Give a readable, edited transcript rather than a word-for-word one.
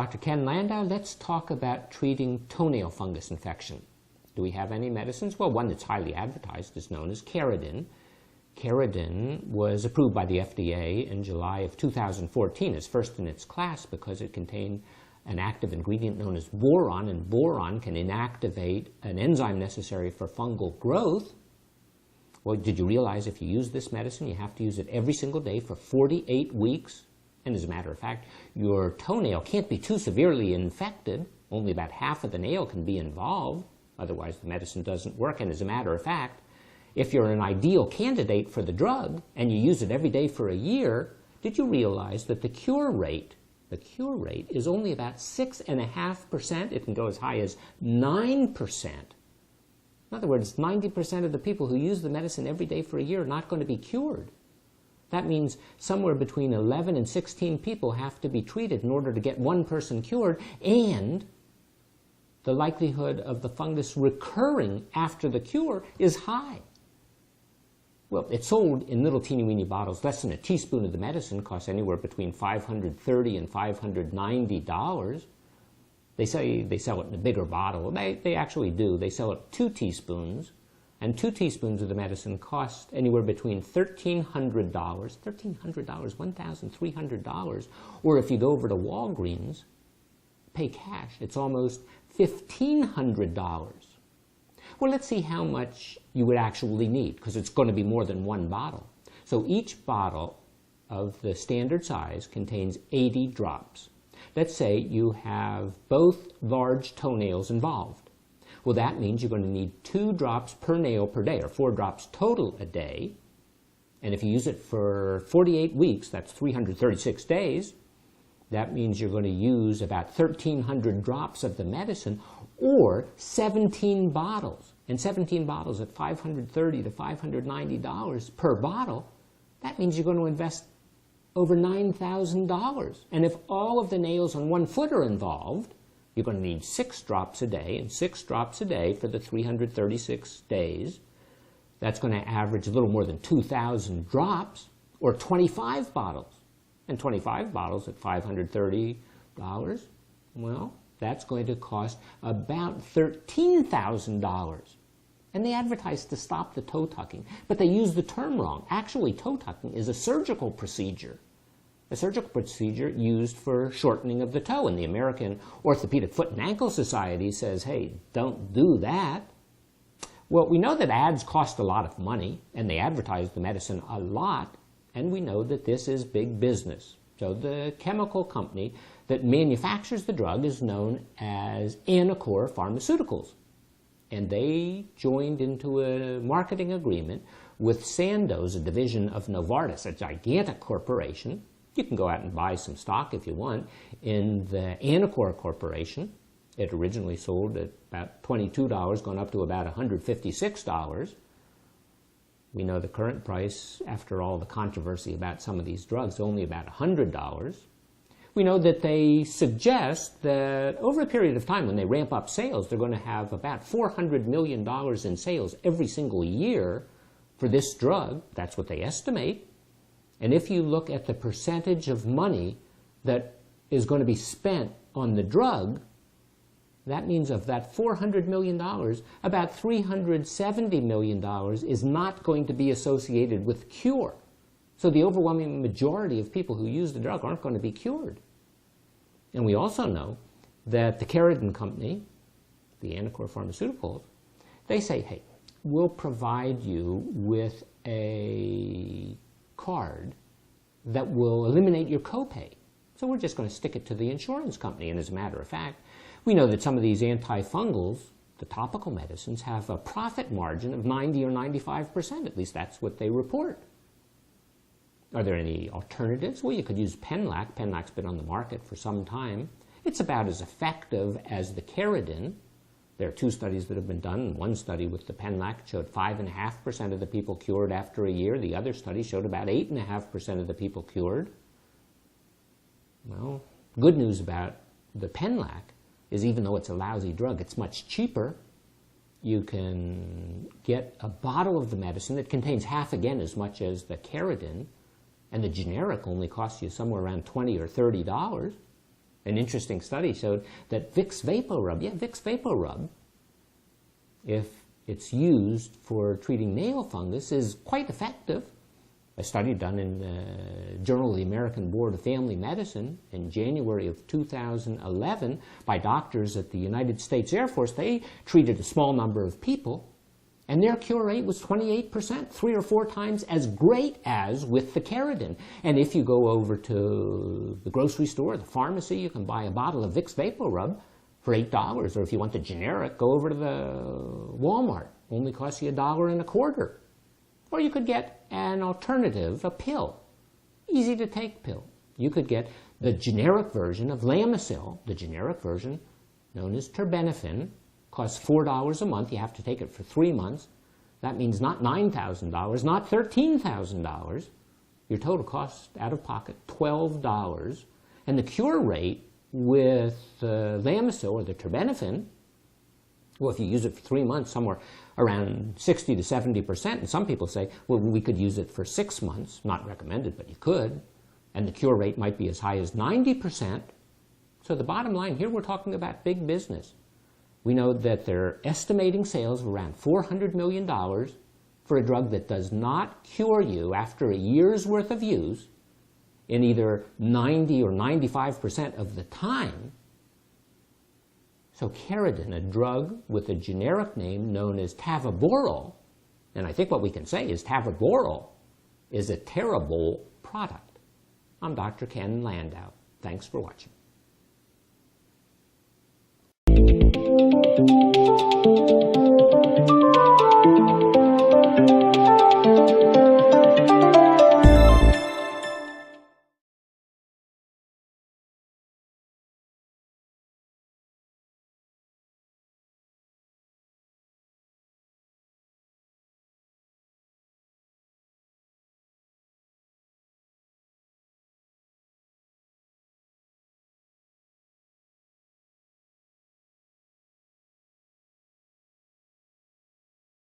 Dr. Ken Landau. Let's talk about treating toenail fungus infection. Do we have any medicines? Well, one that's highly advertised is known as Kerydin. Kerydin was approved by the FDA in July of 2014 as first in its class because it contained an active ingredient known as boron, and boron can inactivate an enzyme necessary for fungal growth. Well, did you realize if you use this medicine, you have to use it every single day for 48 weeks? And as a matter of fact, your toenail can't be too severely infected. Only about half of the nail can be involved. Otherwise, the medicine doesn't work. And as a matter of fact, if you're an ideal candidate for the drug and you use it every day for a year, did you realize that the cure rate is only about 6.5%? It can go as high as 9%. In other words, 90% of the people who use the medicine every day for a year are not going to be cured. That means somewhere between 11 and 16 people have to be treated in order to get one person cured, and the likelihood of the fungus recurring after the cure is high. Well, it's sold in little teeny-weeny bottles. Less than a teaspoon of the medicine costs anywhere between $530 and $590. They say they sell it in a bigger bottle. They actually do. They sell it 2 teaspoons, and 2 teaspoons of the medicine cost anywhere between $1,300, $1,300, or if you go over to Walgreens, pay cash, it's almost $1,500. Well, let's see how much you would actually need, because it's going to be more than one bottle. So each bottle of the standard size contains 80 drops. Let's say you have both large toenails involved. Well, that means you're going to need 2 drops per nail per day, or 4 drops total a day. And if you use it for 48 weeks, that's 336 days, that means you're going to use about 1,300 drops of the medicine, or 17 bottles. And 17 bottles at $530 to $590 per bottle, that means you're going to invest over $9,000. And if all of the nails on one foot are involved, you're going to need 6 drops a day, and 6 drops a day for the 336 days. That's going to average a little more than 2,000 drops, or 25 bottles. And 25 bottles at $530, well, that's going to cost about $13,000. And they advertise to stop the toe tucking, but they use the term wrong. Actually, toe tucking is a surgical procedure. A surgical procedure used for shortening of the toe. And the American Orthopedic Foot and Ankle Society says, hey, don't do that. Well, we know that ads cost a lot of money, and they advertise the medicine a lot, and we know that this is big business. So the chemical company that manufactures the drug is known as Anacor Pharmaceuticals. And they joined into a marketing agreement with Sandoz, a division of Novartis, a gigantic corporation. You can go out and buy some stock if you want in the Anacor Corporation. It originally sold at about $22, going up to about $156. We know the current price, after all the controversy about some of these drugs, is only about $100. We know that they suggest that over a period of time, when they ramp up sales, they're going to have about $400 million in sales every single year for this drug. That's what they estimate. And if you look at the percentage of money that is going to be spent on the drug, that means of that $400 million, about $370 million is not going to be associated with cure. So the overwhelming majority of people who use the drug aren't going to be cured. And we also know that the Kerydin company, the Anacor Pharmaceuticals, they say, hey, we'll provide you with a card that will eliminate your copay. So we're just going to stick it to the insurance company. And as a matter of fact, we know that some of these antifungals, the topical medicines, have a profit margin of 90 or 95%. At least that's what they report. Are there any alternatives? Well, you could use Penlac. Penlac's been on the market for some time. It's about as effective as the Kerydin. There are 2 studies that have been done. One study with the Penlac showed 5.5% of the people cured after a year. The other study showed about 8.5% of the people cured. Well, good news about the Penlac is even though it's a lousy drug, it's much cheaper. You can get a bottle of the medicine that contains half again as much as the Kerydin, and the generic only costs you somewhere around $20 or $30. An interesting study showed that Vicks VapoRub, Vicks VapoRub, if it's used for treating nail fungus, is quite effective. A study done in the Journal of the American Board of Family Medicine in January of 2011 by doctors at the United States Air Force, they treated a small number of people, and their cure rate was 28%, 3 or 4 times as great as with the Kerydin. And if you go over to the grocery store, the pharmacy, you can buy a bottle of Vicks VapoRub for $8. Or if you want the generic, go over to the Walmart. Only costs you $1.25. Or you could get an alternative, a pill, easy to take pill. You could get the generic version of Lamisil, the generic version known as Terbinafine, costs $4 a month. You have to take it for 3 months. That means not $9,000, not $13,000. Your total cost out of pocket, $12. And the cure rate with Lamisil or the Terbinafine, well, if you use it for 3 months, somewhere around 60 to 70%. And some people say, well, we could use it for 6 months. Not recommended, but you could. And the cure rate might be as high as 90%. So the bottom line here, we're talking about big business. We know that they're estimating sales of around $400 million for a drug that does not cure you after a year's worth of use in either 90 or 95% of the time. So Kerydin, a drug with a generic name known as Tavaborol, and I think what we can say is Tavaborol is a terrible product. I'm Dr. Ken Landau. Thanks for watching.